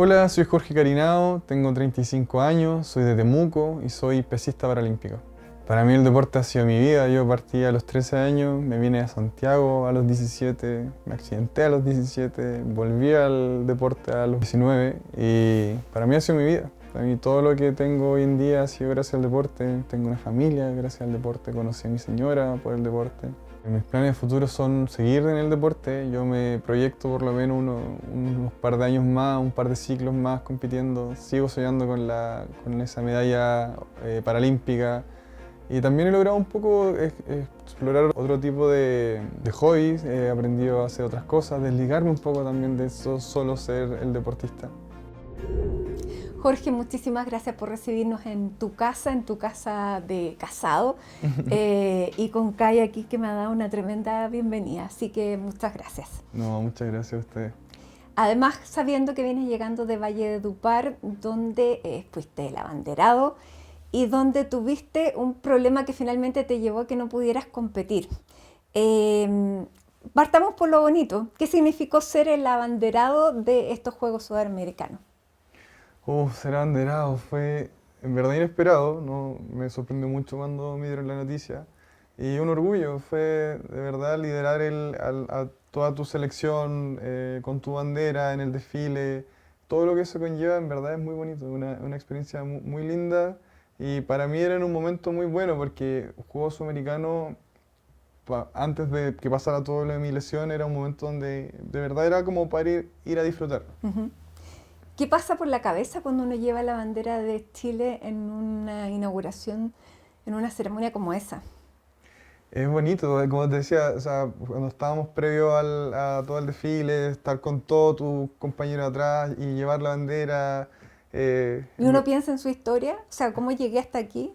Hola, soy Jorge Carinao, tengo 35 años, soy de Temuco y soy pesista paralímpico. Para mí el deporte ha sido mi vida. Yo partí a los 13 años, me vine a Santiago a los 17, me accidenté a los 17, volví al deporte a los 19 y para mí ha sido mi vida. Para mí todo lo que tengo hoy en día ha sido gracias al deporte. Tengo una familia gracias al deporte, conocí a mi señora por el deporte. Mis planes futuros son seguir en el deporte. Yo me proyecto por lo menos unos par de años más, un par de ciclos más compitiendo. Sigo soñando con esa medalla paralímpica. Y también he logrado un poco explorar otro tipo de hobbies. He aprendido a hacer otras cosas, desligarme un poco también de eso, solo ser el deportista. Jorge, muchísimas gracias por recibirnos en tu casa de casado, y con Kai aquí que me ha dado una tremenda bienvenida, así que muchas gracias. No, muchas gracias a ustedes. Además, sabiendo que vienes llegando de Valledupar, donde fuiste el abanderado y donde tuviste un problema que finalmente te llevó a que no pudieras competir. Partamos por lo bonito. ¿Qué significó ser el abanderado de estos Juegos Sudamericanos? Ser abanderado fue en verdad inesperado, ¿no? Me sorprendió mucho cuando me dieron la noticia. Y un orgullo, fue de verdad liderar a toda tu selección con tu bandera en el desfile. Todo lo que eso conlleva en verdad es muy bonito, una experiencia muy linda. Y para mí era en un momento muy bueno porque Juegos Sudamericanos, antes de que pasara todo lo de mi lesión, era un momento donde de verdad era como para ir a disfrutar. Uh-huh. ¿Qué pasa por la cabeza cuando uno lleva la bandera de Chile en una inauguración, en una ceremonia como esa? Es bonito, como te decía, o sea, cuando estábamos previo a todo el desfile, estar con todos tus compañeros atrás y llevar la bandera. Y uno piensa en su historia, o sea, ¿cómo llegué hasta aquí?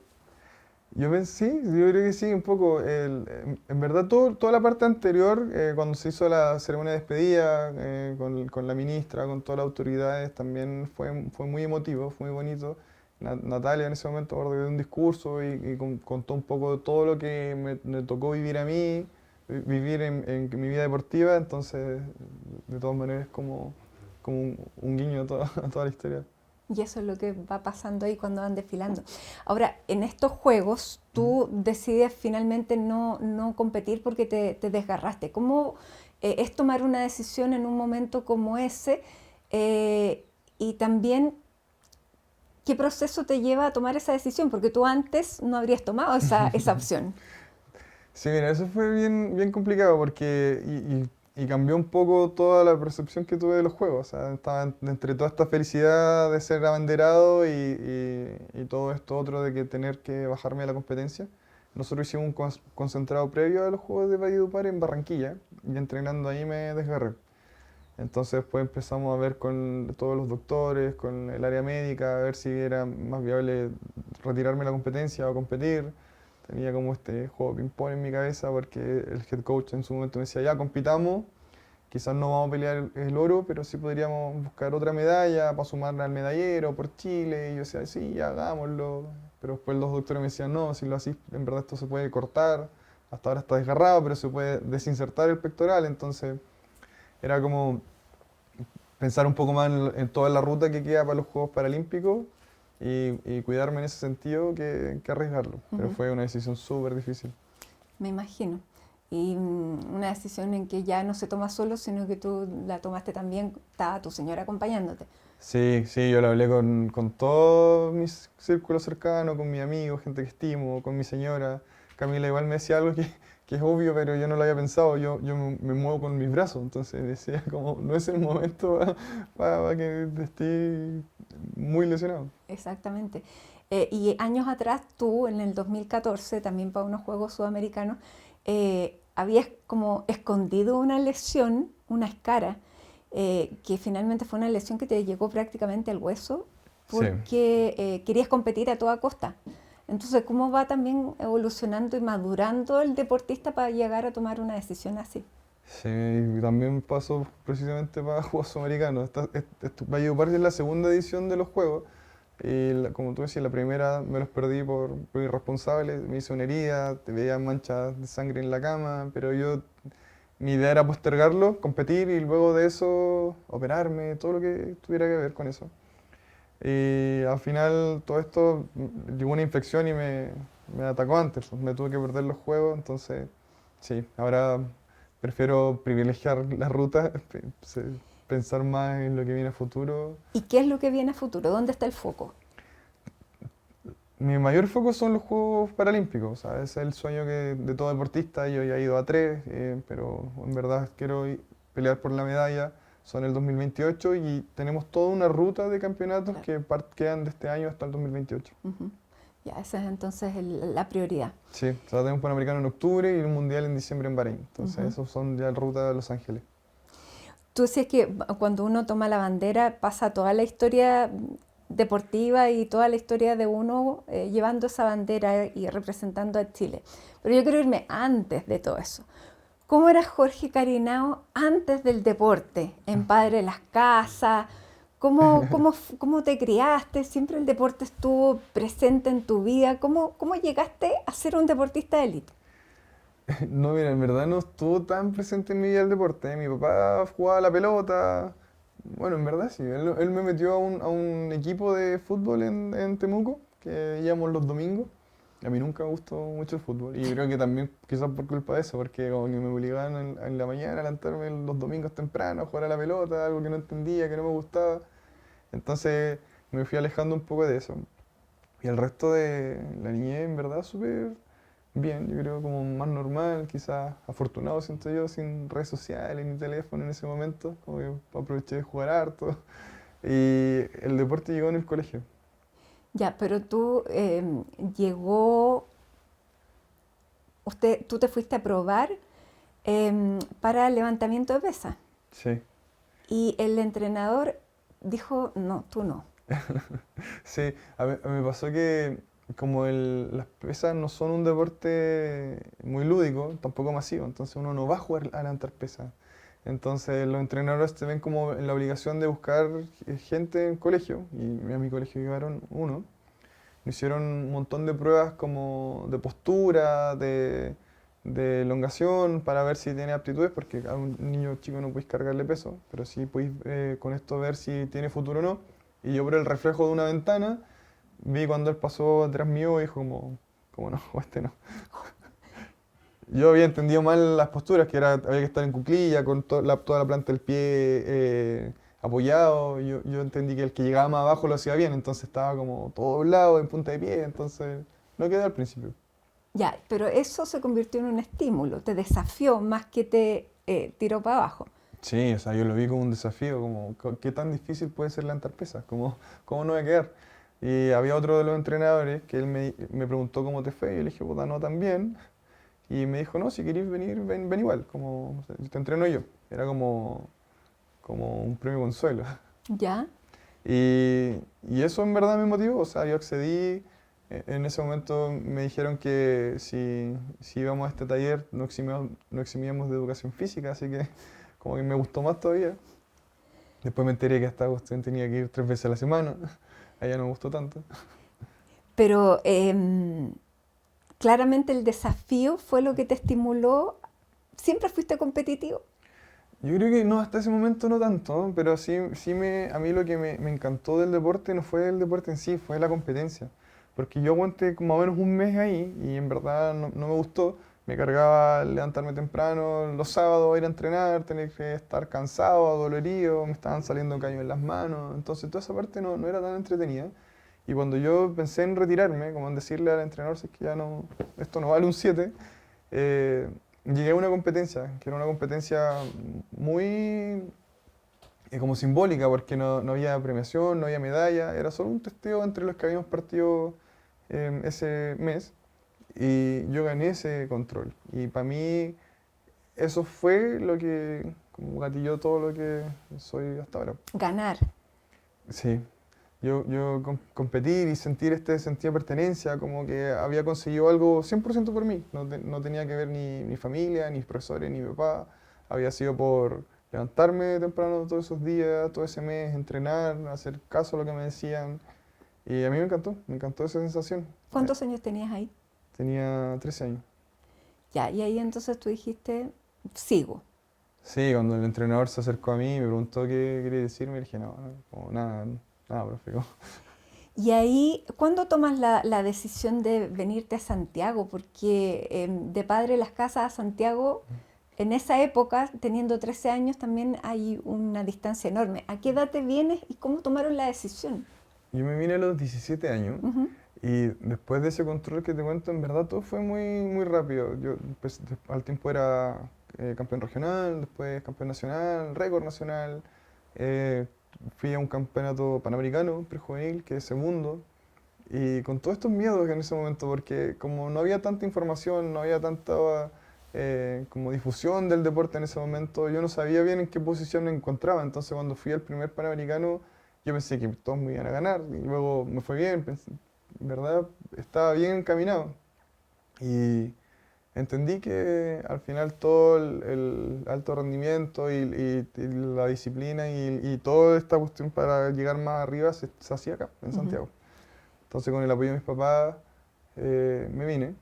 Yo pensé, sí, yo creo que sí, un poco. En verdad, toda la parte anterior, cuando se hizo la ceremonia de despedida con la ministra, con todas las autoridades, también fue muy emotivo, fue muy bonito. Natalia en ese momento dio un discurso y contó un poco de todo lo que me tocó vivir a mí, vivir en mi vida deportiva, entonces de todas maneras es como un guiño a toda la historia. Y eso es lo que va pasando ahí cuando van desfilando. Ahora, en estos juegos, tú decides finalmente no competir porque te desgarraste. ¿Cómo es tomar una decisión en un momento como ese? Y también, ¿qué proceso te lleva a tomar esa decisión? Porque tú antes no habrías tomado esa opción. Sí, mira, eso fue bien complicado porque y cambió un poco toda la percepción que tuve de los juegos. O sea, estaba entre toda esta felicidad de ser abanderado y todo esto otro de que tener que bajarme de la competencia. Nosotros hicimos un concentrado previo a los Juegos de Valledupar en Barranquilla y entrenando ahí me desgarré. Entonces después empezamos a ver con todos los doctores, con el área médica, a ver si era más viable retirarme de la competencia o competir. Tenía como este juego ping-pong en mi cabeza porque el head coach en su momento me decía, ya compitamos, quizás no vamos a pelear el oro, pero sí podríamos buscar otra medalla para sumarla al medallero por Chile. Y yo decía, sí, ya hagámoslo. Pero después los doctores me decían, no, si lo así, en verdad esto se puede cortar. Hasta ahora está desgarrado, pero se puede desinsertar el pectoral. Entonces era como pensar un poco más en toda la ruta que queda para los Juegos Paralímpicos y cuidarme en ese sentido que arriesgarlo. Pero Ujú. fue una decisión súper difícil. Me imagino. Y una decisión en que ya no se toma solo, sino que tú la tomaste también, estaba tu señora acompañándote. Sí, yo lo hablé con todos mis círculos cercanos, con mis amigos, gente que estimo, con mi señora. Camila igual me decía algo que es obvio, pero yo no lo había pensado. Yo me muevo con mis brazos, entonces decía como, no es el momento para que esté muy lesionado. Exactamente. Y años atrás tú, en el 2014, también para unos Juegos Sudamericanos, habías como escondido una lesión, una escara, que finalmente fue una lesión que te llegó prácticamente al hueso Sí. porque querías competir a toda costa. Entonces, ¿cómo va también evolucionando y madurando el deportista para llegar a tomar una decisión así? Sí, y también pasó precisamente para Juegos Sudamericanos. Valledupar es la segunda edición de los Juegos. Y como tú decías, la primera me los perdí por irresponsable. Me hice una herida, te veía manchas de sangre en la cama, pero yo mi idea era postergarlo, competir y luego de eso operarme, todo lo que tuviera que ver con eso. Y al final todo esto llegó una infección y me atacó antes, pues, me tuve que perder los juegos, entonces sí, ahora prefiero privilegiar la ruta, pensar más en lo que viene a futuro. ¿Y qué es lo que viene a futuro? ¿Dónde está el foco? Mi mayor foco son los Juegos Paralímpicos, o sea, ese es el sueño de todo deportista. Yo ya he ido a tres, pero en verdad quiero pelear por la medalla. Son el 2028 y tenemos toda una ruta de campeonatos Claro. que quedan de este año hasta el 2028. Ujú. Ya, esa es entonces la prioridad. Sí, o sea, tenemos un Panamericano en octubre y un Mundial en diciembre en Bahrein. Entonces, Ujú. esos son ya la ruta de Los Ángeles. Tú decías que cuando uno toma la bandera pasa toda la historia deportiva y toda la historia de uno llevando esa bandera y representando a Chile. Pero yo quiero irme antes de todo eso. ¿Cómo era Jorge Carinao antes del deporte? En Padre Las Casas, ¿cómo te criaste? ¿Siempre el deporte estuvo presente en tu vida? ¿Cómo llegaste a ser un deportista de élite? No, mira, en verdad no estuvo tan presente en mi vida el deporte. Mi papá jugaba a la pelota. Bueno, en verdad sí. Él me metió a un equipo de fútbol en Temuco, que íbamos los domingos. A mí nunca me gustó mucho el fútbol. Y creo que también quizás por culpa de eso, porque como que me obligaban en la mañana a levantarme los domingos temprano a jugar a la pelota, algo que no entendía, que no me gustaba. Entonces me fui alejando un poco de eso. Y el resto de la niñez, en verdad, súper bien, yo creo como más normal, quizás afortunado siento yo, sin redes sociales ni teléfono en ese momento, como que aproveché de jugar harto. Y el deporte llegó en el colegio. Ya, pero llegó, tú te fuiste a probar para el levantamiento de pesas Sí, y el entrenador dijo, no, tú no. sí, a mí me pasó que como las pesas no son un deporte muy lúdico, tampoco masivo, entonces uno no va a jugar a levantar pesas. Entonces los entrenadores se ven como en la obligación de buscar gente en colegio, y a mi colegio llegaron uno. Me hicieron un montón de pruebas como de postura, de elongación, para ver si tiene aptitudes, porque a un niño chico no podéis cargarle peso, pero sí podéis con esto ver si tiene futuro o no. Y yo por el reflejo de una ventana vi cuando él pasó atrás mío y dijo como no, o este no. Yo había entendido mal las posturas, que había que estar en cuclilla, con toda la planta del pie apoyado. Yo entendí que el que llegaba más abajo lo hacía bien, entonces estaba como todo doblado en punta de pie, entonces no quedé al principio. Ya, pero eso se convirtió en un estímulo, te desafió más que te tiró para abajo. Sí, o sea, yo lo vi como un desafío, como qué tan difícil puede ser levantar pesas, cómo no voy a quedar. Y había otro de los entrenadores que él me preguntó cómo te fue, y yo le dije, puta, no tan bien. Y me dijo, no, si queréis venir, ven igual, como, o sea, te entreno yo. Era como un premio consuelo. ¿Ya? Y eso en verdad me motivó, o sea, yo accedí, en ese momento me dijeron que si íbamos a este taller no eximíamos de educación física, así que como que me gustó más todavía. Después me enteré que esta cuestión tenía que ir 3 veces a la semana, allá no me gustó tanto. Pero claramente el desafío fue lo que te estimuló. ¿Siempre fuiste competitivo? Yo creo que no, hasta ese momento no tanto, pero a mí lo que me encantó del deporte no fue el deporte en sí, fue la competencia. Porque yo aguanté como más o menos un mes ahí y en verdad no me gustó. Me cargaba levantarme temprano los sábados, ir a entrenar, tener que estar cansado, adolorido, me estaban saliendo callos en las manos. Entonces toda esa parte no era tan entretenida. Y cuando yo pensé en retirarme, como en decirle al entrenador, si es que ya no, esto no vale un 7, eh, llegué a una competencia, que era una competencia muy como simbólica, porque no había premiación, no había medalla, era solo un testeo entre los que habíamos partido ese mes, y yo gané ese control. Y para mí eso fue lo que como gatilló todo lo que soy hasta ahora. Ganar. Sí, yo competir y sentir este sentido de pertenencia, como que había conseguido algo 100% por mí. No tenía que ver ni mi familia, ni mis profesores, ni mi papá. Había sido por levantarme temprano todos esos días, todo ese mes, entrenar, hacer caso a lo que me decían. Y a mí me encantó esa sensación. ¿Cuántos años tenías ahí? Tenía 13 años. Ya, y ahí entonces tú dijiste, sigo. Sí, cuando el entrenador se acercó a mí y me preguntó qué quería decirme, dije, no, no, como nada, nada, profe. Y ahí, ¿cuándo tomas la decisión de venirte a Santiago? Porque de Padre Las Casas a Santiago, en esa época, teniendo 13 años, también hay una distancia enorme. ¿A qué edad te vienes y cómo tomaron la decisión? Yo me vine a los 17 años Ujú. y después de ese control que te cuento, en verdad todo fue muy rápido. Yo pues, al tiempo era campeón regional, después campeón nacional, récord nacional. eh, Fui a un campeonato panamericano prejuvenil, que es segundo. Y con todos estos miedos en ese momento, porque como no había tanta información, no había tanta como difusión del deporte en ese momento, yo no sabía bien en qué posición me encontraba. Entonces cuando fui al primer Panamericano, yo pensé que todos me iban a ganar. Y luego me fue bien, en verdad estaba bien encaminado. Y entendí que al final todo el alto rendimiento y la disciplina y toda esta cuestión para llegar más arriba se hacía acá, en Ujú. Santiago. Entonces con el apoyo de mis papás me vine.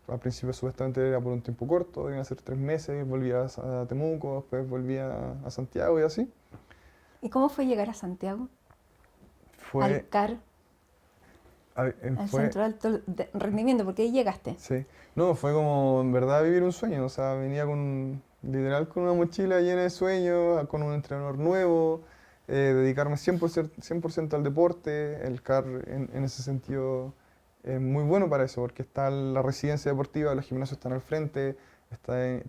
Al principio supuestamente era por un tiempo corto, iban a ser 3 meses, volví a Temuco, después volví a Santiago y así. ¿Y cómo fue llegar a Santiago? Al Fue, CAR, al fue, Centro de Alto Rendimiento, porque ahí llegaste. sí, no, fue como en verdad vivir un sueño, o sea, venía literal con una mochila llena de sueños, con un entrenador nuevo, dedicarme 100% al deporte, el CAR en ese sentido es muy bueno para eso, porque está la residencia deportiva, los gimnasios están al frente,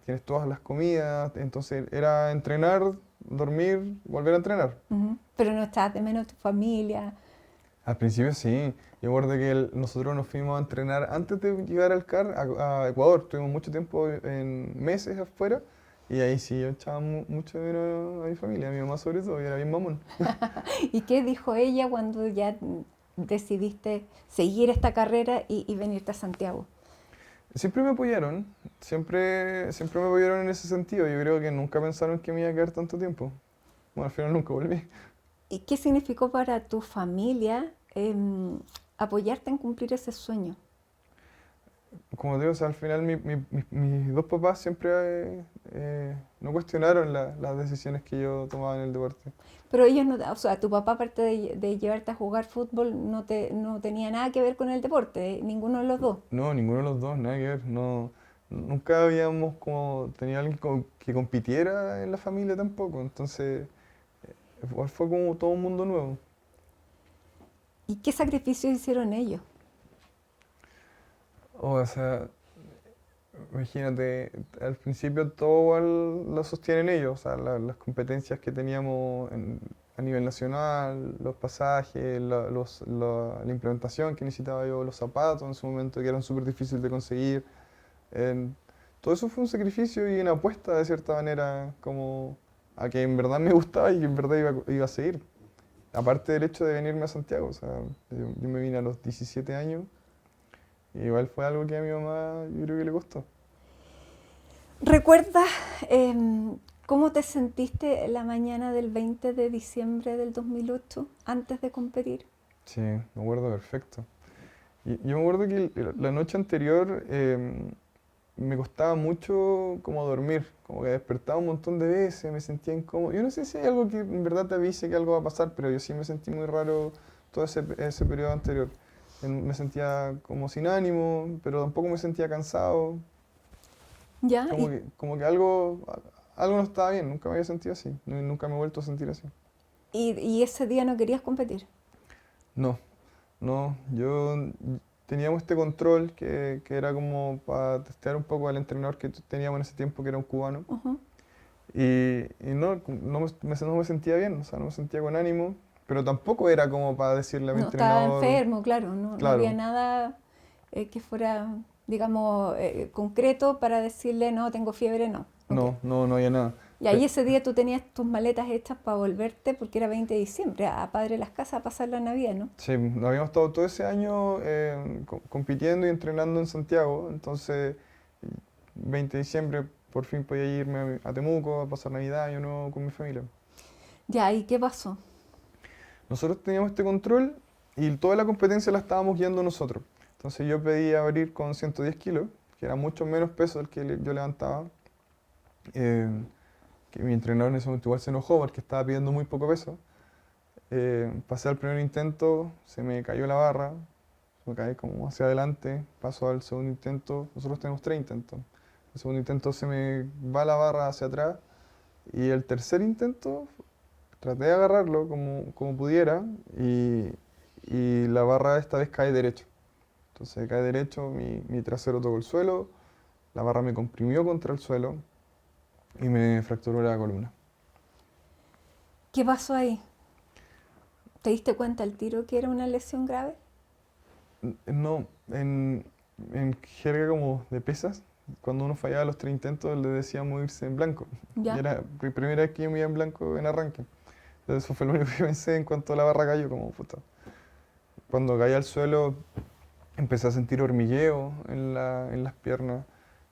tienes todas las comidas, entonces era entrenar, dormir, volver a entrenar. Ujú. Pero no estabas de menos tu familia. Al principio sí, yo recuerdo que nosotros nos fuimos a entrenar antes de llegar al CAR a Ecuador, estuvimos mucho tiempo en meses afuera y ahí sí yo echaba mucho de menos a mi familia, a mi mamá sobre todo, y era bien mamón. ¿Y qué dijo ella cuando ya decidiste seguir esta carrera y venirte a Santiago? Siempre me apoyaron, siempre me apoyaron en ese sentido, yo creo que nunca pensaron que me iba a quedar tanto tiempo. Bueno, al final nunca volví. ¿Y qué significó para tu familia apoyarte en cumplir ese sueño? Como te digo, o sea, al final mis dos papás siempre no cuestionaron las decisiones que yo tomaba en el deporte. Pero ellos no, o sea, tu papá aparte de llevarte a jugar fútbol no tenía nada que ver con el deporte, ninguno de los dos. No, ninguno de los dos, nada que ver. No, nunca habíamos como tenido alguien que compitiera en la familia tampoco. Entonces, igual fue como todo un mundo nuevo. ¿Y qué sacrificios hicieron ellos? O sea, imagínate, al principio todo igual lo sostienen ellos. O sea, las competencias que teníamos a nivel nacional, los pasajes, la implementación que necesitaba yo, los zapatos en su momento que eran súper difíciles de conseguir. En- Todo eso fue un sacrificio y una apuesta de cierta manera, como a que en verdad me gustaba y que en verdad iba a seguir. Aparte del hecho de venirme a Santiago, o sea, yo me vine a los 17 años y igual fue algo que a mi mamá yo creo que le costó. ¿Recuerdas cómo te sentiste la mañana del 20 de diciembre del 2008 antes de competir? Sí, me acuerdo perfecto. Y yo me acuerdo que la noche anterior me costaba mucho como dormir, como que despertaba un montón de veces, me sentía incómodo. Yo no sé si hay algo que en verdad te avise que algo va a pasar, pero yo sí me sentí muy raro todo ese periodo anterior. Me sentía como sin ánimo, pero tampoco me sentía cansado, ¿Ya? como que algo no estaba bien, nunca me había sentido así, nunca me he vuelto a sentir así. Y ese día no querías competir. No, no, teníamos este control que era como para testear un poco al entrenador que teníamos en ese tiempo, que era un cubano. Ujú. Y no me sentía bien, o sea, no me sentía con ánimo, pero tampoco era como para decirle a mi No, estaba entrenador, enfermo, claro, no había claro, nada que fuera, digamos, concreto para decirle, no, tengo fiebre, no. Ok. no había nada. Y ahí Pe- ese día tú tenías tus maletas hechas para volverte, porque era 20 de diciembre, a Padre Las Casas a pasar la Navidad, ¿no? Sí, habíamos estado todo ese año compitiendo y entrenando en Santiago, entonces 20 de diciembre por fin podía irme a Temuco a pasar Navidad, Año Nuevo con mi familia. Ya, ¿y qué pasó? Nosotros teníamos este control y toda la competencia la estábamos guiando nosotros. Entonces yo pedí abrir con 110 kilos, que era mucho menos peso del que yo levantaba, eh, que mi entrenador en ese momento igual se enojó porque estaba pidiendo muy poco peso. Pasé al primer intento, se me cayó la barra, me caí como hacia adelante, paso al segundo intento, nosotros tenemos 3 intentos. El segundo intento se me va la barra hacia atrás y el tercer intento traté de agarrarlo como pudiera y la barra esta vez cae derecho. Entonces cae derecho, mi trasero tocó el suelo, la barra me comprimió contra el suelo y me fracturó la columna. ¿Qué pasó ahí? ¿Te diste cuenta al tiro que era una lesión grave? No, en jerga como de pesas, cuando uno fallaba los 3 intentos le decíamos irse en blanco. Ya. Y era la primera vez que yo me iba en blanco en arranque. Entonces eso fue lo único que pensé en cuanto la barra cayó, como puta. Cuando caí al suelo empecé a sentir hormigueo en las piernas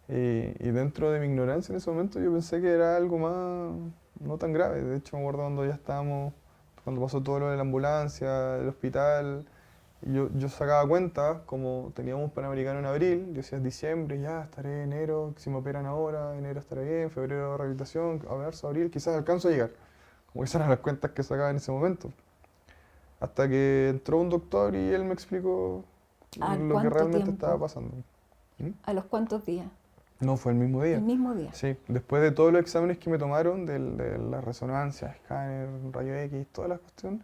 y dentro de mi ignorancia en ese momento yo pensé que era algo más, no tan grave. De hecho me acuerdo cuando ya estábamos, cuando pasó todo lo de la ambulancia, del hospital, yo sacaba cuentas, como teníamos un Panamericano en abril, yo decía es diciembre, ya estaré enero, si me operan ahora, enero estaré bien, febrero rehabilitación, a marzo, abril, quizás alcanzo a llegar. Como esas eran las cuentas que sacaba en ese momento. Hasta que entró un doctor y él me explicó ¿A lo que cuánto realmente estaba tiempo? pasando. ¿Mm? ¿A los cuántos días? No, fue el mismo El día. mismo día. Sí, después de todos los exámenes que me tomaron, de la resonancia, escáner, rayo X, toda la cuestión,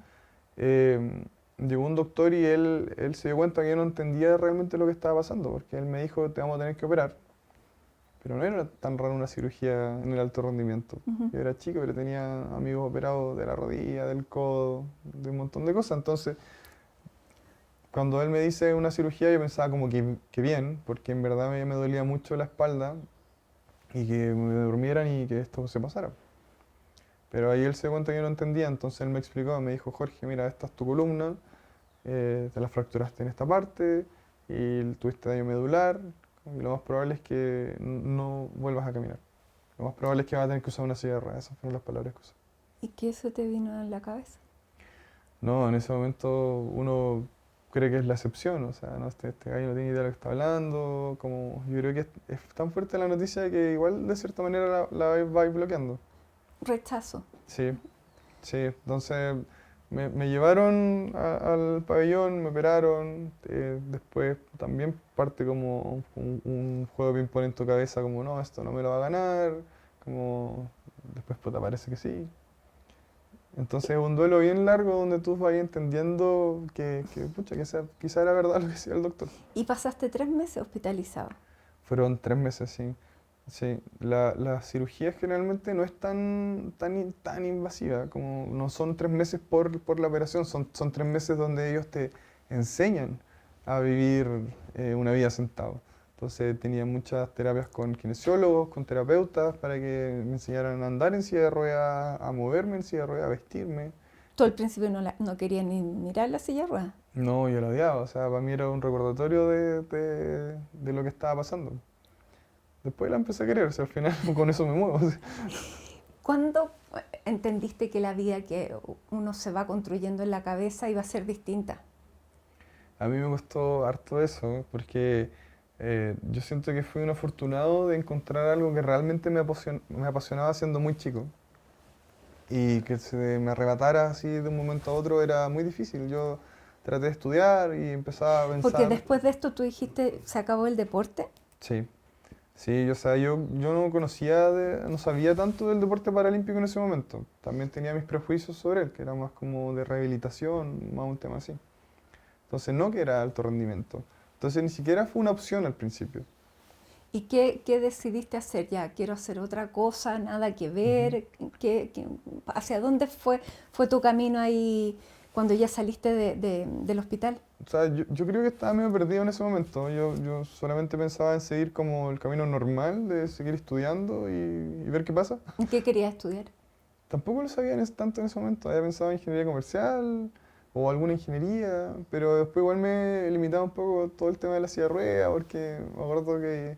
llegó un doctor y él se dio cuenta que yo no entendía realmente lo que estaba pasando, porque él me dijo, te vamos a tener que operar. Pero no era tan raro una cirugía en el alto rendimiento. Ujú. Yo era chico, pero tenía amigos operados de la rodilla, del codo, de un montón de cosas. Entonces, cuando él me dice una cirugía, yo pensaba como que bien, porque en verdad me dolía mucho la espalda y que me durmieran y que esto se pasara. Pero ahí él se dio cuenta que yo no entendía, entonces él me explicó, me dijo, Jorge, mira, esta es tu columna, te la fracturaste en esta parte y tuviste daño medular y lo más probable es que no vuelvas a caminar. Lo más probable es que vas a tener que usar una silla de ruedas, esas fueron las palabras que usé. ¿Y qué eso te vino en la cabeza? No, en ese momento uno cree que es la excepción, o sea, no, este gallo no tiene idea de lo que está hablando, como yo creo que es tan fuerte la noticia que igual de cierta manera la va a ir bloqueando. Rechazo. Sí, sí, entonces me llevaron al pabellón, me operaron, después también parte como un juego de ping-pong en tu cabeza, como no, esto no me lo va a ganar, como después puta, parece que sí. Entonces es un duelo bien largo donde tú vas entendiendo pucha, quizá era verdad lo que decía el doctor. Y pasaste 3 meses hospitalizado. Fueron 3 meses, sí. Sí, la cirugía generalmente no es tan invasiva, como no son 3 meses por la operación, son 3 meses donde ellos te enseñan a vivir una vida sentado. Entonces tenía muchas terapias con kinesiólogos, con terapeutas, para que me enseñaran a andar en silla de ruedas, a moverme en silla de ruedas, a vestirme. Tú al principio no querías ni mirar la silla de ruedas. No, yo lo odiaba, o sea, para mí era un recordatorio de lo que estaba pasando. Después la empecé a querer, o sea, al final con eso me muevo. ¿Cuándo entendiste que la vida que uno se va construyendo en la cabeza iba a ser distinta? A mí me costó harto eso, porque yo siento que fui un afortunado de encontrar algo que realmente me apasionaba siendo muy chico. Y que se me arrebatara así de un momento a otro era muy difícil. Yo traté de estudiar y empezaba a Porque pensar, después de esto tú dijiste, se acabó el deporte. sí, sí, o sea, yo no conocía, no sabía tanto del deporte paralímpico en ese momento. También tenía mis prejuicios sobre él, que era más como de rehabilitación, más un tema así. Entonces no que era alto rendimiento. Entonces ni siquiera fue una opción al principio. ¿Y qué decidiste hacer? Ya, quiero hacer otra cosa, nada que Ujú. ver. ¿Hacia dónde fue tu camino ahí cuando ya saliste del hospital? O sea, yo creo que estaba medio perdido en ese momento. Yo solamente pensaba en seguir como el camino normal de seguir estudiando y ver qué pasa. ¿Qué querías estudiar? Tampoco lo sabía tanto en ese momento. Había pensado en ingeniería comercial o alguna ingeniería, pero después igual me limitaba un poco todo el tema de la silla de ruedas porque me acuerdo que,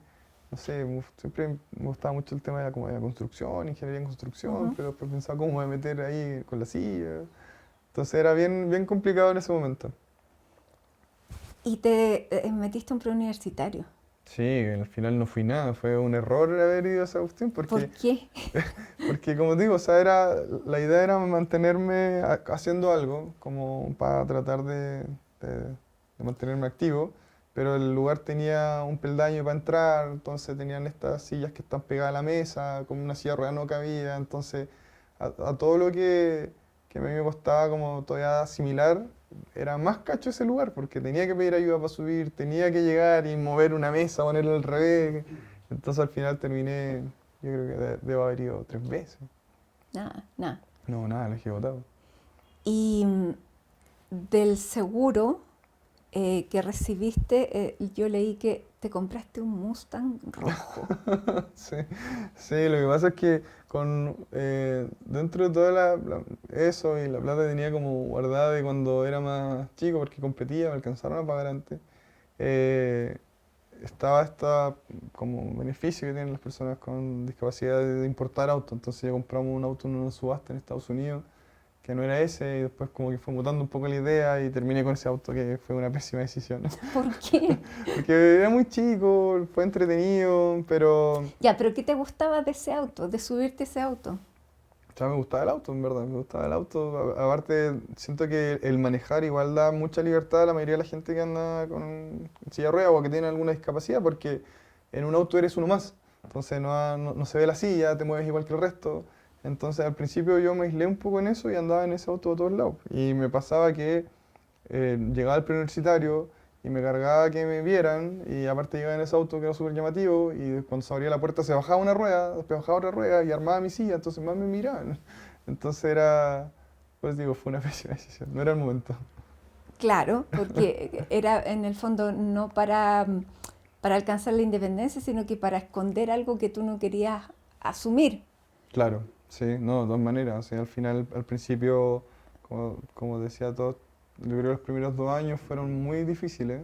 no sé, siempre me gustaba mucho el tema como de la construcción, ingeniería en construcción, Ujú. pero después pensaba cómo me voy a meter ahí con la silla. Entonces era bien complicado en ese momento. Y te metiste a un preuniversitario. Sí, al final no fui nada, fue un error haber ido a esa cuestión ¿Por porque, qué? porque como digo, o sea, la idea era mantenerme haciendo algo como para tratar de mantenerme activo, pero el lugar tenía un peldaño para entrar, entonces tenían estas sillas que están pegadas a la mesa, como una silla de ruedas no cabía, entonces a todo lo que a mí me costaba como todavía asimilar, era más cacho ese lugar, porque tenía que pedir ayuda para subir, tenía que llegar y mover una mesa, ponerla al revés. Entonces al final terminé, yo creo que debo haber ido 3 veces. Nada, nada. No, nada, lo dejé botado. Y del seguro que recibiste, yo leí que te compraste un Mustang rojo. Sí, sí, lo que pasa es que dentro de toda eso y la plata que tenía como guardada de cuando era más chico, porque competía, me alcanzaron a pagar antes, eh, estaba esta como beneficio que tienen las personas con discapacidad de importar autos. Entonces ya compramos un auto en una subasta en Estados Unidos que no era ese y después como que fue mutando un poco la idea y terminé con ese auto que fue una pésima decisión. ¿Por qué? Porque era muy chico, fue entretenido, pero Ya, pero ¿qué te gustaba de ese auto, de subirte a ese auto? ya me gustaba el auto, en verdad, me gustaba el auto. Aparte, siento que el manejar igual da mucha libertad a la mayoría de la gente que anda con silla de ruedas o que tiene alguna discapacidad, porque en un auto eres uno más. Entonces no se ve la silla, te mueves igual que el resto. Entonces al principio yo me aislé un poco en eso y andaba en ese auto a todos lados. Y me pasaba que llegaba al preuniversitario y me cargaba que me vieran y aparte llegaba en ese auto que era súper llamativo y cuando se abría la puerta se bajaba una rueda, después bajaba otra rueda y armaba mi silla, entonces más me miraban. Entonces pues digo, fue una pésima decisión, no era el momento. Claro, porque era en el fondo no para, para alcanzar la independencia, sino que para esconder algo que tú no querías asumir. Claro, sí, no, de todas maneras, o sea, al final, al principio, como decía todos, yo creo que los primeros 2 años fueron muy difíciles.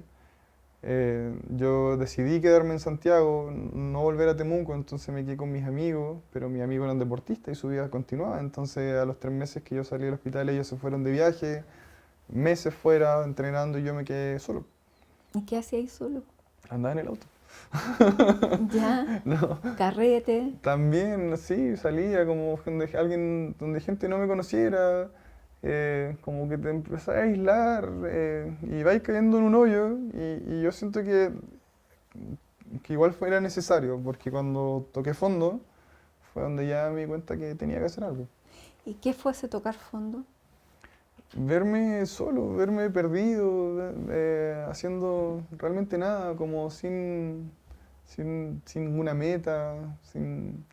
Yo decidí quedarme en Santiago, no volver a Temuco, entonces me quedé con mis amigos, pero mis amigos eran deportistas y su vida continuaba. Entonces a los 3 meses que yo salí del hospital ellos se fueron de viaje, meses fuera entrenando y yo me quedé solo. ¿Y qué hacías ahí solo? Andaba en el auto. Ya, No, carrete. también sí, salía como donde gente no me conociera, como que te empezás a aislar y vais cayendo en un hoyo y yo siento que igual era necesario, porque cuando toqué fondo fue donde ya me di cuenta que tenía que hacer algo. ¿Y qué fue ese tocar fondo? Verme solo, verme perdido, haciendo realmente nada, como sin ninguna meta, sin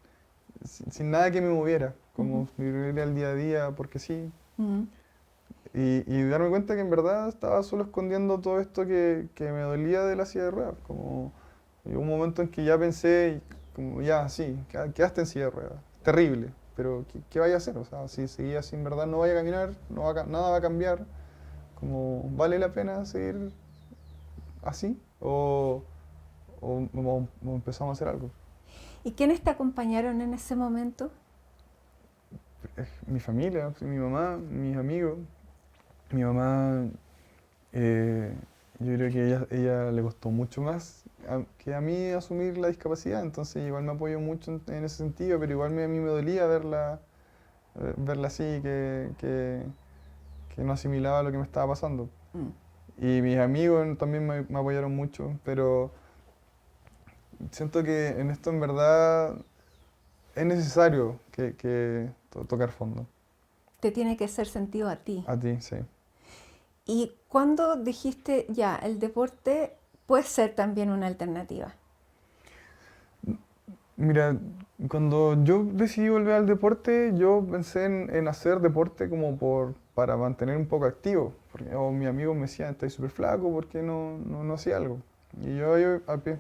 nada que me moviera, Ujú. como vivir el día a día porque sí. Mm. Y darme cuenta que en verdad estaba solo escondiendo todo esto que me dolía de la silla de ruedas. Como llegó un momento en que ya pensé, como ya, sí, quedaste en silla de ruedas. Terrible, pero ¿qué vaya a hacer? O sea, si seguía así, en verdad no vaya a caminar, nada va a cambiar. Como, ¿vale la pena seguir así? ¿O empezamos a hacer algo? ¿Y quiénes te acompañaron en ese momento? Mi familia, sí, mi mamá, mis amigos. Mi mamá, eh, yo creo que ella le costó mucho más que a mí asumir la discapacidad, entonces igual me apoyó mucho en ese sentido, pero igual a mí me dolía verla así, que no asimilaba lo que me estaba pasando. Mm. Y mis amigos también me apoyaron mucho, pero siento que en esto en verdad es necesario que tocar fondo. Te tiene que hacer sentido a ti. A ti, sí. ¿Y cuándo dijiste, ya, el deporte puede ser también una alternativa? Mira, cuando yo decidí volver al deporte, yo pensé en hacer deporte como para mantener un poco activo. Porque mis amigos me decían, estás súper flaco, ¿por qué no hacía algo? Y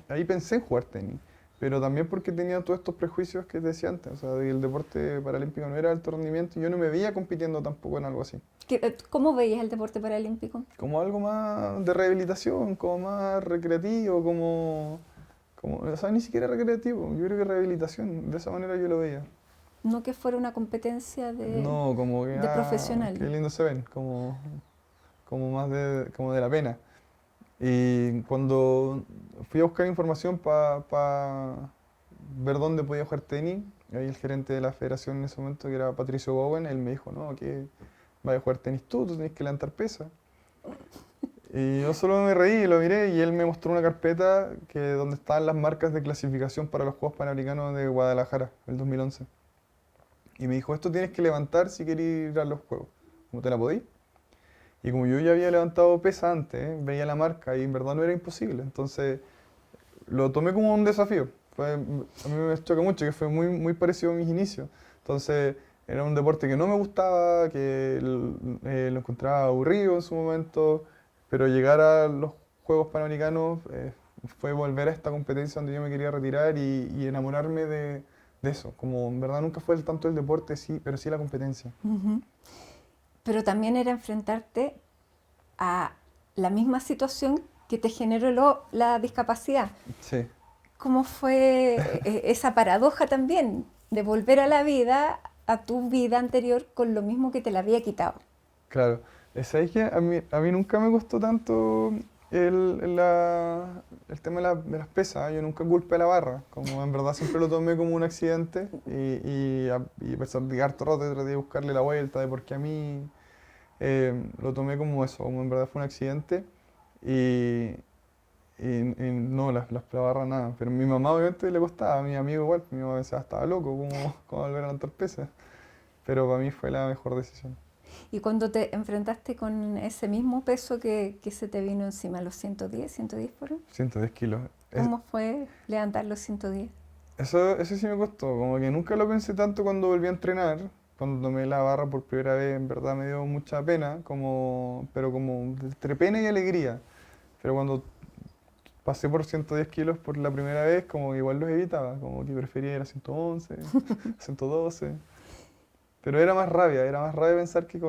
ahí pensé en jugar tenis, pero también porque tenía todos estos prejuicios que te decía antes, o sea, de que el deporte paralímpico no era alto rendimiento y yo no me veía compitiendo tampoco en algo así. ¿Cómo veías el deporte paralímpico? Como algo más de rehabilitación, como más recreativo, o sea, ni siquiera recreativo, yo creo que rehabilitación, de esa manera yo lo veía. No que fuera una competencia No, como que, de qué profesional. lindo se ven, como más como de la pena. Y cuando fui a buscar información para ver dónde podía jugar tenis, ahí el gerente de la federación en ese momento, que era Patricio Bowen, él me dijo, no, que vaya a jugar tenis tú tenés que levantar pesas. Y yo solo me reí y lo miré y él me mostró una carpeta donde estaban las marcas de clasificación para los Juegos Panamericanos de Guadalajara, el 2011. Y me dijo, esto tienes que levantar si querés ir a los Juegos. ¿Cómo te la podí? Y como yo ya había levantado pesa antes, veía la marca y en verdad no era imposible. Entonces lo tomé como un desafío. A mí me choca mucho, que fue muy parecido a mis inicios. Entonces era un deporte que no me gustaba, que lo encontraba aburrido en su momento, pero llegar a los Juegos Panamericanos fue volver a esta competencia donde yo me quería retirar y enamorarme de eso. Como en verdad nunca fue tanto el deporte, sí, pero sí la competencia. Ujú. Pero también era enfrentarte a la misma situación que te generó la discapacidad. Sí, ¿Cómo fue esa paradoja también de volver a la vida, a tu vida anterior, con lo mismo que te la había quitado? claro. ¿Sabes qué? A mí nunca me gustó tanto el tema de las pesas. Yo nunca culpé a la barra. Como en verdad siempre lo tomé como un accidente y pensar de harto rato traté de buscarle la vuelta de por qué a mí lo tomé como eso, como en verdad fue un accidente. Y, y no, la barra nada. Pero a mi mamá obviamente le costaba, a mi amigo igual. Mi mamá pensaba, estaba loco, ¿cómo volver a levantar pesas? Pero para mí fue la mejor decisión. Y cuando te enfrentaste con ese mismo peso que se te vino encima, los 110 fueron, 110 kilos. ¿cómo fue levantar los 110? Eso sí me costó, como que nunca lo pensé tanto cuando volví a entrenar, cuando tomé la barra por primera vez, en verdad me dio mucha pena, pero como entre pena y alegría. Pero cuando pasé por 110 kilos por la primera vez, como que igual los evitaba, como que prefería ir a 111, 112. Pero era más rabia pensar que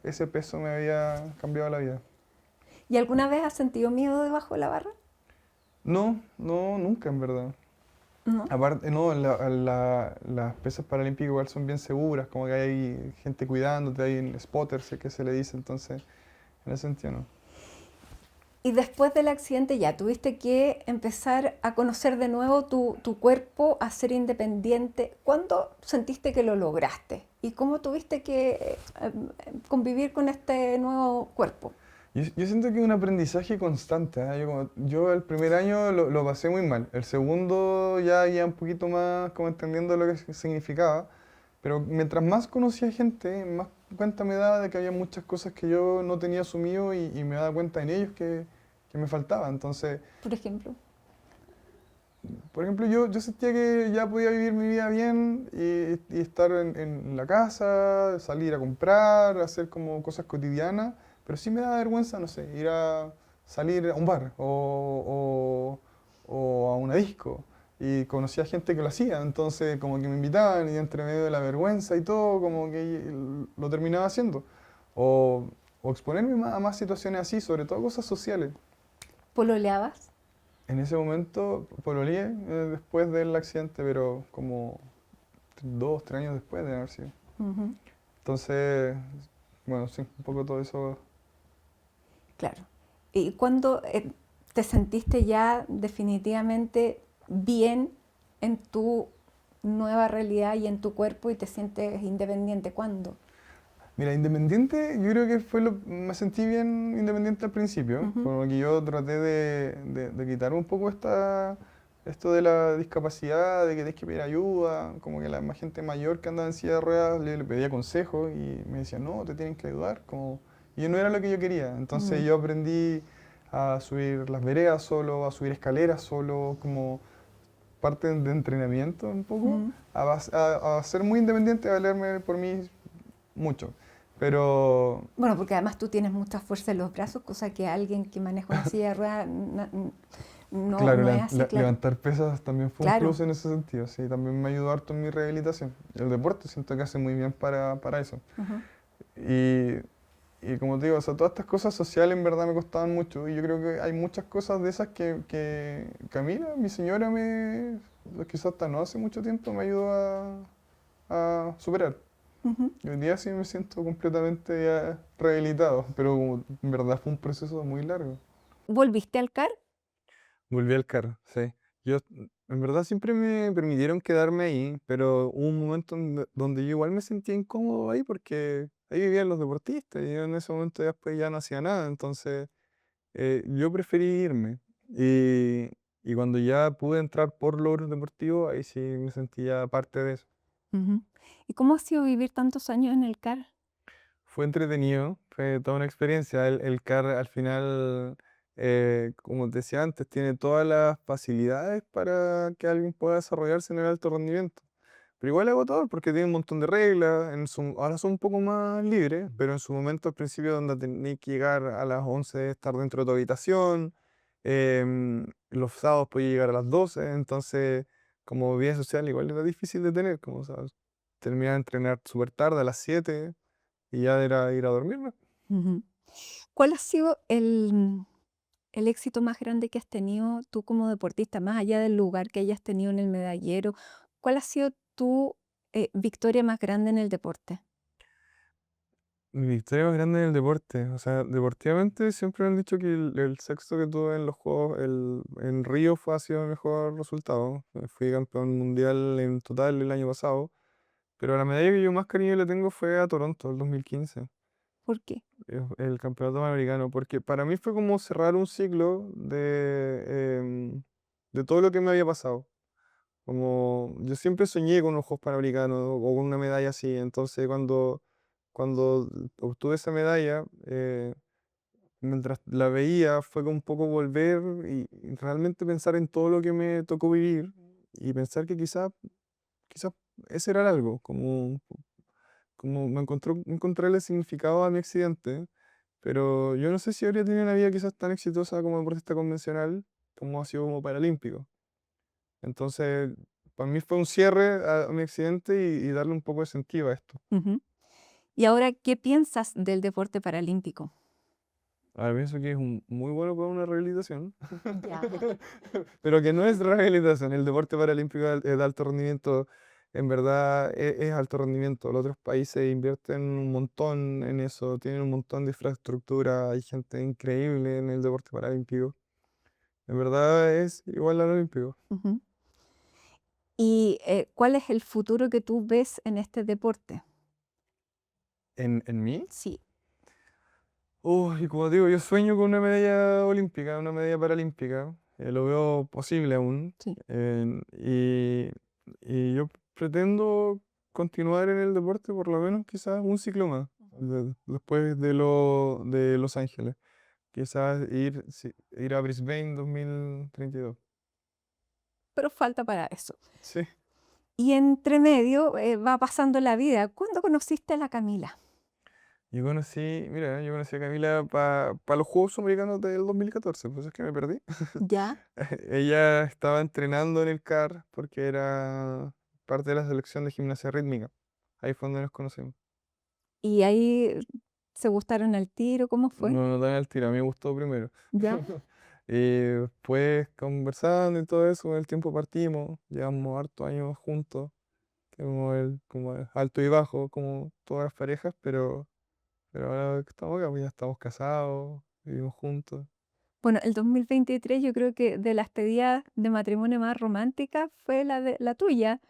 ese peso me había cambiado la vida. ¿Y alguna vez has sentido miedo debajo de la barra? No, no, nunca en verdad. No. Aparte, no, las pesas paralímpicas igual son bien seguras, como que hay gente cuidándote, hay spotters que se le dice, entonces en ese sentido no. Y después del accidente ya tuviste que empezar a conocer de nuevo tu cuerpo, a ser independiente. ¿Cuándo sentiste que lo lograste? ¿Y cómo tuviste que convivir con este nuevo cuerpo? Yo siento que es un aprendizaje constante, ¿eh? Yo el primer año lo pasé muy mal, el segundo ya un poquito más como entendiendo lo que significaba, pero mientras más conocía gente, más cuenta me daba de que había muchas cosas que yo no tenía asumido y me daba cuenta en ellos que me faltaba. Entonces, Por ejemplo. por ejemplo, yo sentía que ya podía vivir mi vida bien y estar en la casa, salir a comprar, hacer como cosas cotidianas, pero sí me da vergüenza, no sé, salir a un bar o a una disco. Y conocía gente que lo hacía, entonces como que me invitaban y entre medio de la vergüenza y todo, como que lo terminaba haciendo. O, o exponerme a más situaciones así, sobre todo cosas sociales. ¿Pololeabas? En ese momento pololeé después del accidente, pero como 2, 3 años después de haber sido. Ujú, Entonces, bueno, sí, un poco todo eso. claro. ¿Y cuándo te sentiste ya definitivamente bien en tu nueva realidad y en tu cuerpo y te sientes independiente? ¿Cuándo? Mira, independiente, yo creo que me sentí bien independiente al principio, Ujú, como que yo traté de quitar un poco esto de la discapacidad, de que tienes que pedir ayuda, como que la más gente mayor que andaba en silla de ruedas le pedía consejos y me decían, no, te tienen que ayudar, y no era lo que yo quería. Entonces ujú, yo aprendí a subir las veredas solo, a subir escaleras solo, como parte de entrenamiento un poco, ujú. a ser muy independiente, a valerme por mí mucho. Pero Bueno, porque además tú tienes mucha fuerza en los brazos, cosa que alguien que maneja una silla de ruedas no, claro, no es así, claro. levantar pesas también fue un Claro. plus en ese sentido, sí, también me ayudó harto en mi rehabilitación. El deporte siento que hace muy bien para eso. Ujú. Y, y como te digo, o sea, todas estas cosas sociales en verdad me costaban mucho y yo creo que hay muchas cosas de esas que Camila, mi señora, quizás hasta no hace mucho tiempo me ayudó a superar. Ujú. Y hoy día sí me siento completamente ya rehabilitado, pero en verdad fue un proceso muy largo. ¿Volviste al CAR? Volví al carro, sí. Yo, en verdad, siempre me permitieron quedarme ahí, pero hubo un momento donde yo igual me sentía incómodo ahí porque ahí vivían los deportistas y yo en ese momento después ya no hacía nada, entonces yo preferí irme. Y, y cuando ya pude entrar por logros deportivos, ahí sí me sentía parte de eso. Ujú. ¿Y cómo ha sido vivir tantos años en el CAR? Fue entretenido, fue toda una experiencia. El CAR al final, como te decía antes, tiene todas las facilidades para que alguien pueda desarrollarse en el alto rendimiento. Pero igual es agotador porque tiene un montón de reglas. Ahora son un poco más libres, pero en su momento al principio donde tenías que llegar a las 11, estar dentro de tu habitación. Los sábados podía llegar a las 12, entonces como vida social igual era difícil de tener, como sabes. Terminaba de entrenar súper tarde, a las 7 y ya era ir a dormir, ¿no? Ujú. ¿Cuál ha sido el éxito más grande que has tenido tú como deportista, más allá del lugar que hayas tenido en el medallero? ¿Cuál ha sido tu victoria más grande en el deporte? Mi victoria más grande en el deporte, o sea, deportivamente siempre me han dicho que el sexto que tuve en los Juegos en Río ha sido el mejor resultado. Fui campeón mundial en total el año pasado, pero la medalla que yo más cariño le tengo fue a Toronto, el 2015, ¿Por qué? el campeonato panamericano, porque para mí fue como cerrar un ciclo de todo lo que me había pasado. Como yo siempre soñé con los Juegos Panamericanos o con una medalla así, entonces cuando obtuve esa medalla, mientras la veía fue como un poco volver y realmente pensar en todo lo que me tocó vivir y pensar que quizás ese era algo, como encontrarle significado a mi accidente, pero yo no sé si habría tenido una vida quizás tan exitosa como deportista convencional como ha sido como paralímpico. Entonces, para mí fue un cierre a mi accidente y darle un poco de sentido a esto. Ujú. Y ahora, ¿qué piensas del deporte paralímpico? Ahora pienso que es muy bueno para una rehabilitación, Ya. pero que no es rehabilitación. El deporte paralímpico de alto rendimiento, en verdad, es alto rendimiento. Los otros países invierten un montón en eso, tienen un montón de infraestructura, hay gente increíble en el deporte paralímpico. En verdad es igual al olímpico. Ujú. ¿Y cuál es el futuro que tú ves en este deporte? ¿En mí? Sí. Y como digo, yo sueño con una medalla olímpica, una medalla paralímpica. Lo veo posible aún. Sí. Y yo pretendo continuar en el deporte por lo menos quizás un ciclo más, después de Los Ángeles. Quizás ir a Brisbane 2032. Pero falta para eso. Sí, Y entre medio va pasando la vida. ¿Cuándo conociste a la Camila? yo conocí a Camila para los Juegos Americanos del 2014, pues es que me perdí. Ya. Ella estaba entrenando en el CAR porque era parte de la selección de gimnasia rítmica. Ahí fue donde nos conocimos. Y ahí se gustaron al tiro, ¿cómo fue? No nos dan el tiro, a mí me gustó primero. Ya. Y después conversando y todo eso, con el tiempo partimos, llevamos hartos años juntos, como el alto y bajo, como todas las parejas, pero ahora que estamos acá, pues ya estamos casados, vivimos juntos. Bueno, el 2023 yo creo que de las pedidas de matrimonio más románticas fue la tuya,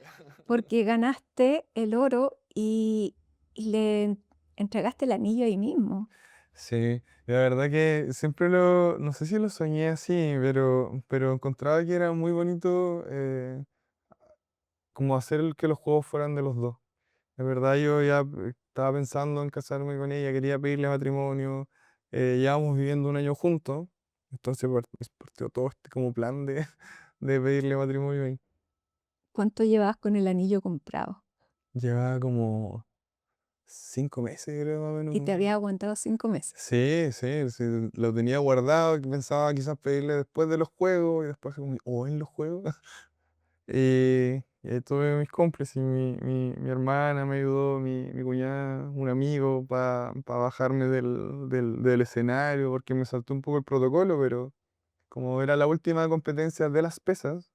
porque ganaste el oro y le entregaste el anillo ahí mismo. Sí, la verdad que siempre no sé si lo soñé así, pero encontraba que era muy bonito como hacer que los juegos fueran de los dos. De verdad yo ya estaba pensando en casarme con ella, quería pedirle matrimonio, llevábamos viviendo un año juntos, entonces partió todo este como plan de pedirle matrimonio ahí. ¿Cuánto llevabas con el anillo comprado? Llevaba como 5 meses, creo, más o Y te menos. había aguantado 5 meses. Sí, sí, sí, lo tenía guardado, que pensaba quizás pedirle después de los juegos y después o en los juegos. Y ahí tuve mis cómplices, mi hermana me ayudó, mi cuñada, un amigo para bajarme del escenario porque me saltó un poco el protocolo, pero como era la última competencia de las pesas,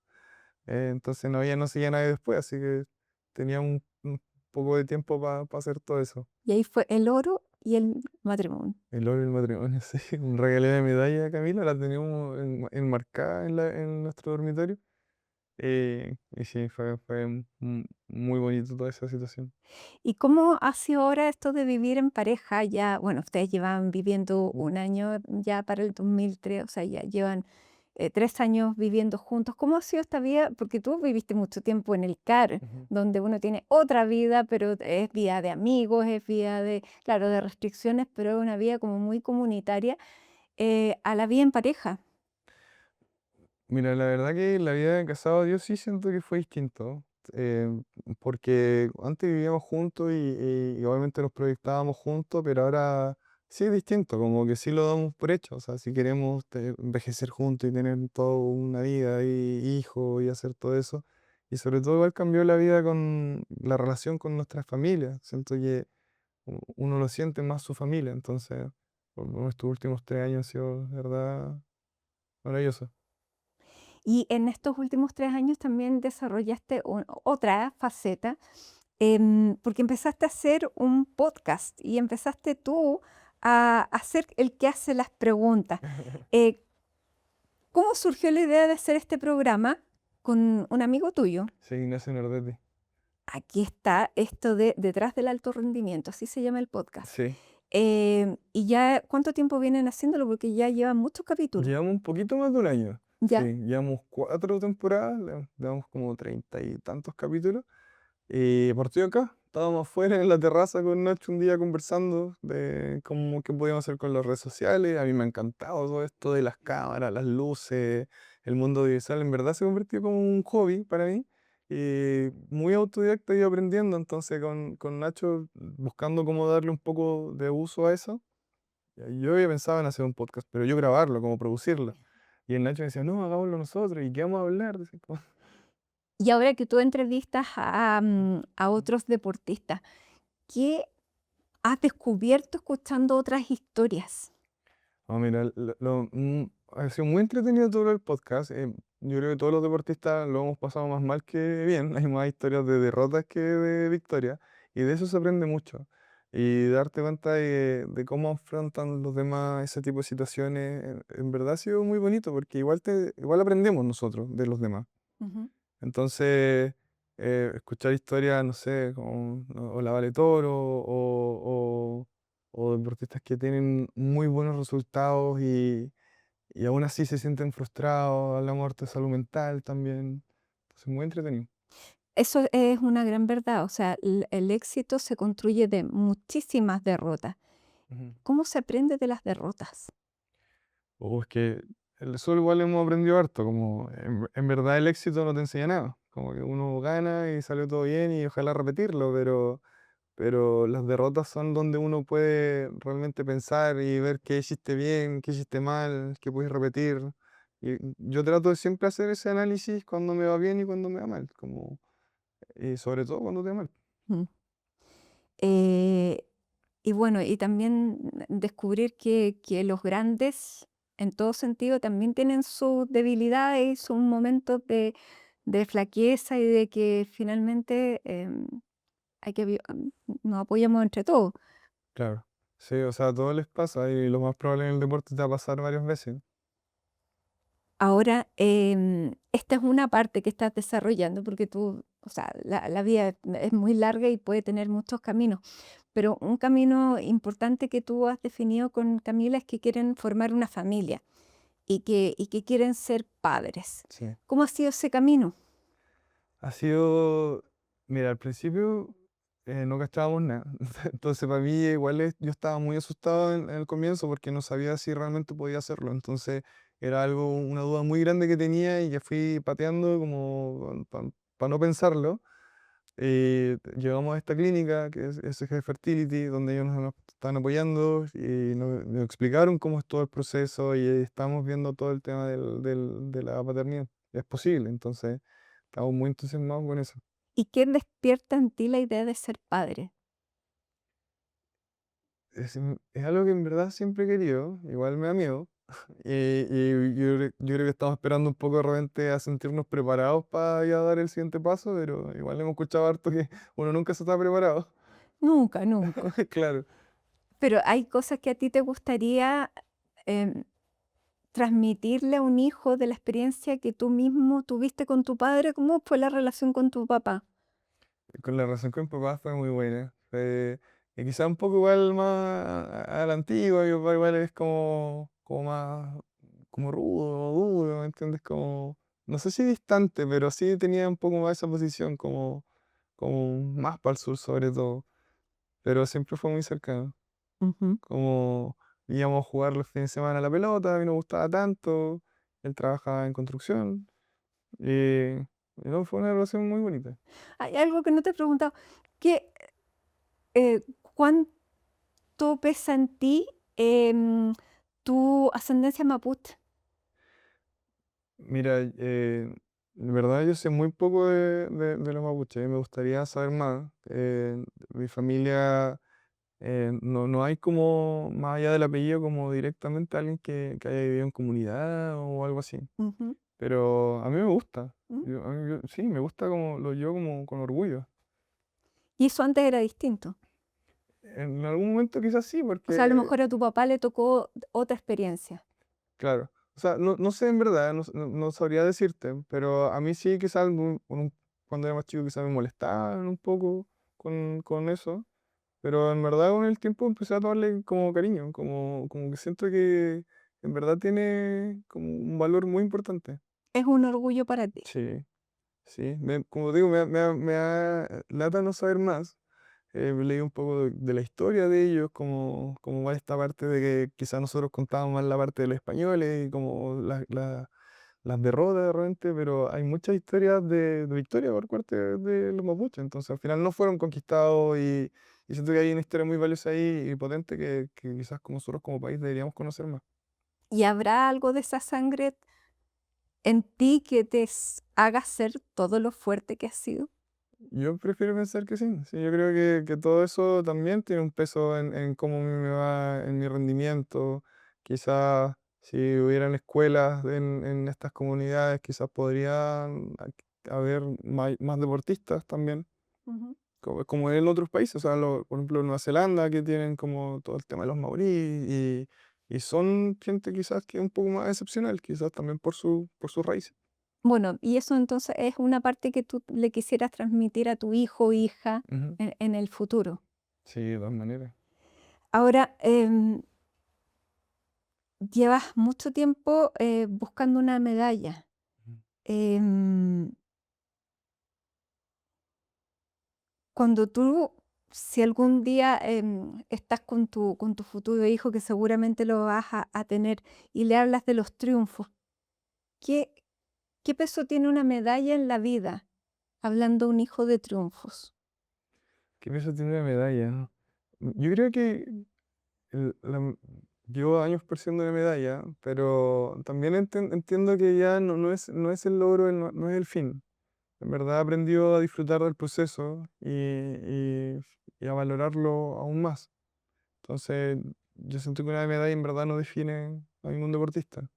entonces no seguía nadie después, así que tenía un poco de tiempo para hacer todo eso. Y ahí fue el oro y el matrimonio. El oro y el matrimonio, sí. Un regalo de medalla, Camila, la tenemos enmarcada en nuestro dormitorio. Y sí, fue muy bonito toda esa situación. ¿Y cómo ha sido ahora esto de vivir en pareja? Ya, bueno, ustedes llevan viviendo Ujú, un año ya para el 2003, o sea, ya llevan 3 años viviendo juntos. ¿Cómo ha sido esta vida? Porque tú viviste mucho tiempo en el CAR, ujú. donde uno tiene otra vida, pero es vida de amigos, es vida de, claro, de restricciones, pero es una vida como muy comunitaria, a la vida en pareja. Mira, la verdad que la vida de casado yo sí siento que fue distinto, porque antes vivíamos juntos y obviamente nos proyectábamos juntos, pero ahora sí es distinto, como que sí lo damos por hecho, o sea, si queremos envejecer juntos y tener toda una vida y hijos y hacer todo eso, y sobre todo igual cambió la vida con la relación con nuestras familias, siento que uno lo siente más su familia, entonces por nuestros últimos 3 años han sido, de verdad, maravilloso. Y en estos últimos 3 años también desarrollaste otra faceta, porque empezaste a hacer un podcast y empezaste tú a ser el que hace las preguntas. Eh, ¿Cómo surgió la idea de hacer este programa con un amigo tuyo? Sí, Ignacio Nordetti. Aquí está esto de Detrás del Alto Rendimiento, así se llama el podcast. Sí. ¿Y ya cuánto tiempo vienen haciéndolo? Porque ya llevan muchos capítulos. Llevamos un poquito más de un año. Sí, Ya, llevamos 4 temporadas, llevamos como 30 y tantos capítulos. Y partió acá, estábamos afuera en la terraza con Nacho un día conversando de cómo qué podíamos hacer con las redes sociales. A mí me ha encantado todo esto de las cámaras, las luces, el mundo audiovisual. En verdad se convirtió como un hobby para mí. Y muy autodidacta y aprendiendo. Entonces con Nacho buscando cómo darle un poco de uso a eso. Yo había pensado en hacer un podcast, pero yo grabarlo, como producirlo. Y el Nacho me decía, no, hagámoslo nosotros. ¿Y qué vamos a hablar? Decía, como, y ahora que tú entrevistas a otros deportistas, ¿qué has descubierto escuchando otras historias? "Oh, mira, ha sido muy entretenido todo el podcast. Yo creo que todos los deportistas lo hemos pasado más mal que bien. Hay más historias de derrotas que de victorias. Y de eso se aprende mucho. Y darte cuenta de cómo afrontan los demás ese tipo de situaciones, en verdad ha sido muy bonito, porque igual aprendemos nosotros de los demás. Ujú. Entonces, escuchar historias, no sé, como o la Vale Toro o deportistas que tienen muy buenos resultados y aún así se sienten frustrados, hablamos harto de salud mental también. Entonces, muy entretenido. Eso es una gran verdad, o sea, el éxito se construye de muchísimas derrotas. Ujú. ¿Cómo se aprende de las derrotas? Es que eso igual hemos aprendido harto, como en verdad el éxito no te enseña nada, como que uno gana y salió todo bien y ojalá repetirlo, pero las derrotas son donde uno puede realmente pensar y ver qué hiciste bien, qué hiciste mal, qué puedes repetir. Y yo trato de siempre hacer ese análisis cuando me va bien y cuando me va mal, como, y sobre todo cuando te va mal. Mm. Eh, y bueno, y también descubrir que los grandes, en todo sentido, también tienen sus debilidades y sus momentos de flaqueza y de que finalmente hay que nos apoyamos entre todos. Claro. Sí, o sea, a todos les pasa y lo más probable en el deporte te va a pasar varias veces. Ahora, esta es una parte que estás desarrollando porque tú, o sea, la vida es muy larga y puede tener muchos caminos, pero un camino importante que tú has definido con Camila es que quieren formar una familia y que quieren ser padres. Sí. ¿Cómo ha sido ese camino? Ha sido, mira, al principio no cachábamos nada. Entonces, para mí, igual yo estaba muy asustado en el comienzo porque no sabía si realmente podía hacerlo. Entonces, era algo, una duda muy grande que tenía y que fui pateando como para no pensarlo. Llegamos a esta clínica que es SG Fertility, donde ellos nos están apoyando y nos explicaron cómo es todo el proceso y estamos viendo todo el tema de la paternidad. Es posible, entonces estamos muy entusiasmados con eso. ¿Y qué despierta en ti la idea de ser padre? Es algo que en verdad siempre he querido, igual me da miedo. Y yo creo que estamos esperando un poco de repente a sentirnos preparados para ya dar el siguiente paso, pero igual hemos escuchado harto que uno nunca se está preparado. Nunca, nunca. Claro. Pero hay cosas que a ti te gustaría em, transmitirle a un hijo de la experiencia que tú mismo tuviste con tu padre. ¿Cómo fue la relación con tu papá? Con la relación con mi papá fue muy buena. Fue, y quizá un poco igual más a la antigua, mi papá igual es como más, como rudo, duro, ¿me entiendes? Como, no sé si distante, pero sí tenía un poco más esa posición, como más para el sur sobre todo, pero siempre fue muy cercano. Ujú. Como íbamos a jugar los fines de semana a la pelota, a mí no me gustaba tanto, él trabajaba en construcción, y no, fue una relación muy bonita. Hay algo que no te he preguntado. ¿Qué, ¿cuánto pesa en ti tu ascendencia mapuche? Mira, de verdad yo sé muy poco de los mapuches, me gustaría saber más. Mi familia, no hay como, más allá del apellido, como directamente alguien que haya vivido en comunidad o algo así. Ujú. Pero a mí me gusta, ¿Mm? sí, me gusta como lo yo como con orgullo. Y eso antes era distinto. En algún momento quizás sí, O sea, a lo porque, mejor a tu papá le tocó otra experiencia. claro, o sea, no sé en verdad, no sabría decirte, pero a mí sí quizás cuando era más chico quizás me molestaban un poco con eso. Pero en verdad con el tiempo empecé a tomarle como cariño, como que siento que en verdad tiene como un valor muy importante. Es un orgullo para ti. Sí, sí. Como digo, me da lata no saber más. Leí un poco de la historia de ellos, como va esta parte de que quizás nosotros contábamos más la parte de los españoles y como las derrotas de repente, pero hay muchas historias de victoria por parte de los mapuches. Entonces al final no fueron conquistados y siento que hay una historia muy valiosa ahí y potente que quizás como nosotros como país deberíamos conocer más. ¿Y habrá algo de esa sangre en ti que te haga ser todo lo fuerte que has sido? Yo prefiero pensar que sí. Sí, yo creo que todo eso también tiene un peso en cómo me va en mi rendimiento. Quizás si hubieran escuelas en estas comunidades, quizás podrían haber más deportistas también. Ujú. Como en otros países, o sea, por ejemplo, Nueva Zelanda, que tienen como todo el tema de los maorí, y son gente quizás que es un poco más excepcional, quizás también por sus raíces. Bueno, y eso entonces es una parte que tú le quisieras transmitir a tu hijo o hija Ujú. en el futuro. Sí, de todas maneras. Ahora, llevas mucho tiempo buscando una medalla. Ujú. Em, Cuando tú, si algún día estás con tu futuro hijo, que seguramente lo vas a tener, y le hablas de los triunfos, ¿qué, qué peso tiene una medalla en la vida, hablando a un hijo de triunfos? ¿Qué peso tiene una medalla? ¿No? Yo creo que llevo años persiguiendo una medalla, pero también entiendo que ya no es el logro, no es el fin. En verdad aprendió a disfrutar del proceso y a valorarlo aún más. Entonces, yo siento que una medalla en verdad no define a ningún deportista.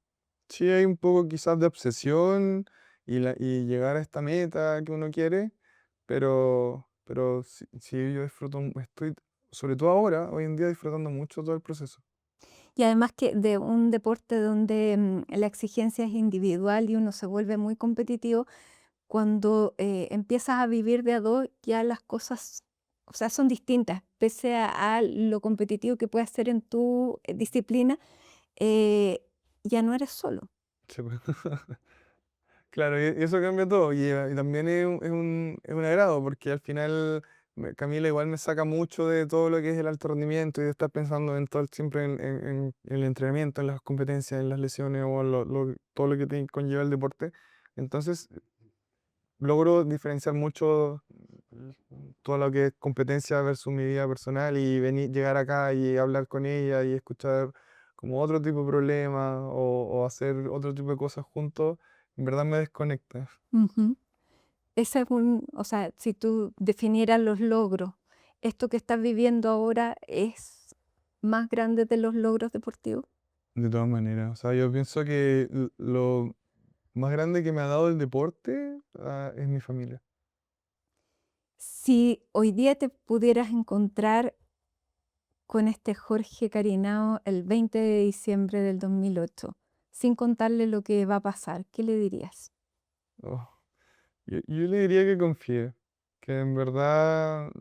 Sí hay un poco quizás de obsesión y llegar a esta meta que uno quiere, pero sí yo estoy, sobre todo ahora, hoy en día, disfrutando mucho todo el proceso. Y además que de un deporte donde la exigencia es individual y uno se vuelve muy competitivo, cuando empiezas a vivir de a dos, ya las cosas, o sea, son distintas. Pese a lo competitivo que puedes ser en tu disciplina, ya no eres solo. Sí, pues. Claro, y eso cambia todo. Y también es un agrado, porque al final Camila igual me saca mucho de todo lo que es el alto rendimiento y de estar pensando en todo, siempre en el entrenamiento, en las competencias, en las lesiones o todo lo que conlleva el deporte. Entonces, logro diferenciar mucho todo lo que es competencia versus mi vida personal y llegar acá y hablar con ella y escuchar como otro tipo de problemas o hacer otro tipo de cosas juntos, en verdad me desconecta. Ujú. Ese es o sea, si tú definieras los logros, esto que estás viviendo ahora es más grande de los logros deportivos. De todas maneras, o sea, yo pienso que lo más grande que me ha dado el deporte, es mi familia. Si hoy día te pudieras encontrar con este Jorge Carinao el 20 de diciembre del 2008, sin contarle lo que va a pasar? ¿Qué le dirías? Oh, yo le diría que confíe, que en verdad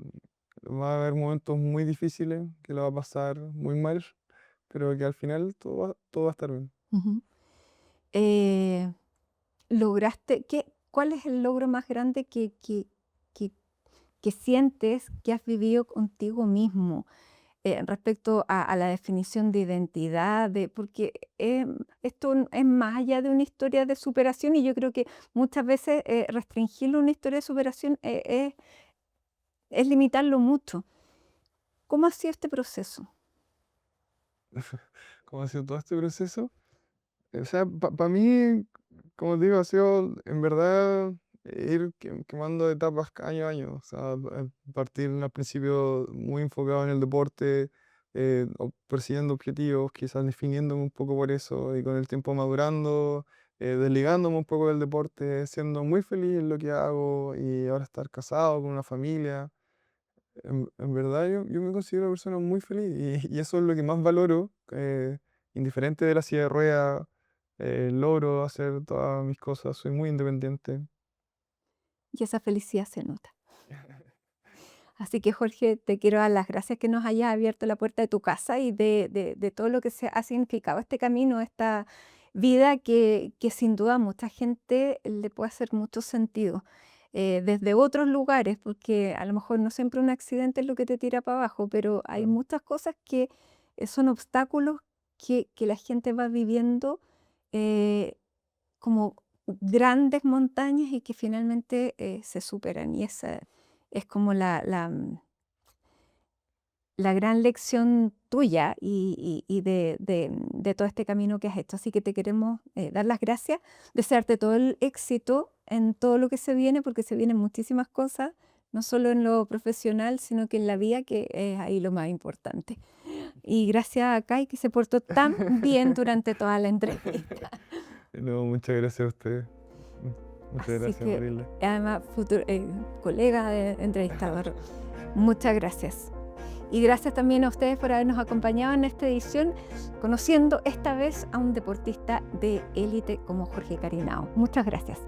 va a haber momentos muy difíciles, que lo va a pasar muy mal, pero que al final todo va a estar bien. Ujú. Eh, ¿Cuál es el logro más grande que, que sientes que has vivido contigo mismo respecto a la definición de identidad? Porque esto es más allá de una historia de superación y yo creo que muchas veces restringirlo a una historia de superación es limitarlo mucho. ¿Cómo ha sido este proceso? ¿Cómo ha sido todo este proceso? O sea, para mí, como te digo, ha sido en verdad ir quemando etapas año a año. O sea, partir al principio muy enfocado en el deporte, persiguiendo objetivos, quizás definiéndome un poco por eso y con el tiempo madurando, desligándome un poco del deporte, siendo muy feliz en lo que hago y ahora estar casado con una familia. En verdad yo me considero una persona muy feliz y eso es lo que más valoro, indiferente de la silla de ruedas, logro hacer todas mis cosas, soy muy independiente. Y esa felicidad se nota. Así que Jorge, te quiero dar las gracias que nos hayas abierto la puerta de tu casa y de todo lo que se ha significado este camino, esta vida que sin duda a mucha gente le puede hacer mucho sentido. Desde otros lugares, porque a lo mejor no siempre un accidente es lo que te tira para abajo, pero hay Claro. muchas cosas que son obstáculos que la gente va viviendo eh, como grandes montañas y que finalmente se superan. Y esa es como la gran lección tuya y de todo este camino que has hecho. Así que te queremos dar las gracias, desearte todo el éxito en todo lo que se viene, porque se vienen muchísimas cosas, no solo en lo profesional, sino que en la vida, que es ahí lo más importante. Y gracias a Kai, que se portó tan bien durante toda la entrevista. No, muchas gracias a ustedes. Muchas Así gracias, que, Marilda. además, futuro, colega de entrevistador, muchas gracias. Y gracias también a ustedes por habernos acompañado en esta edición, conociendo esta vez a un deportista de élite como Jorge Carinao. Muchas gracias.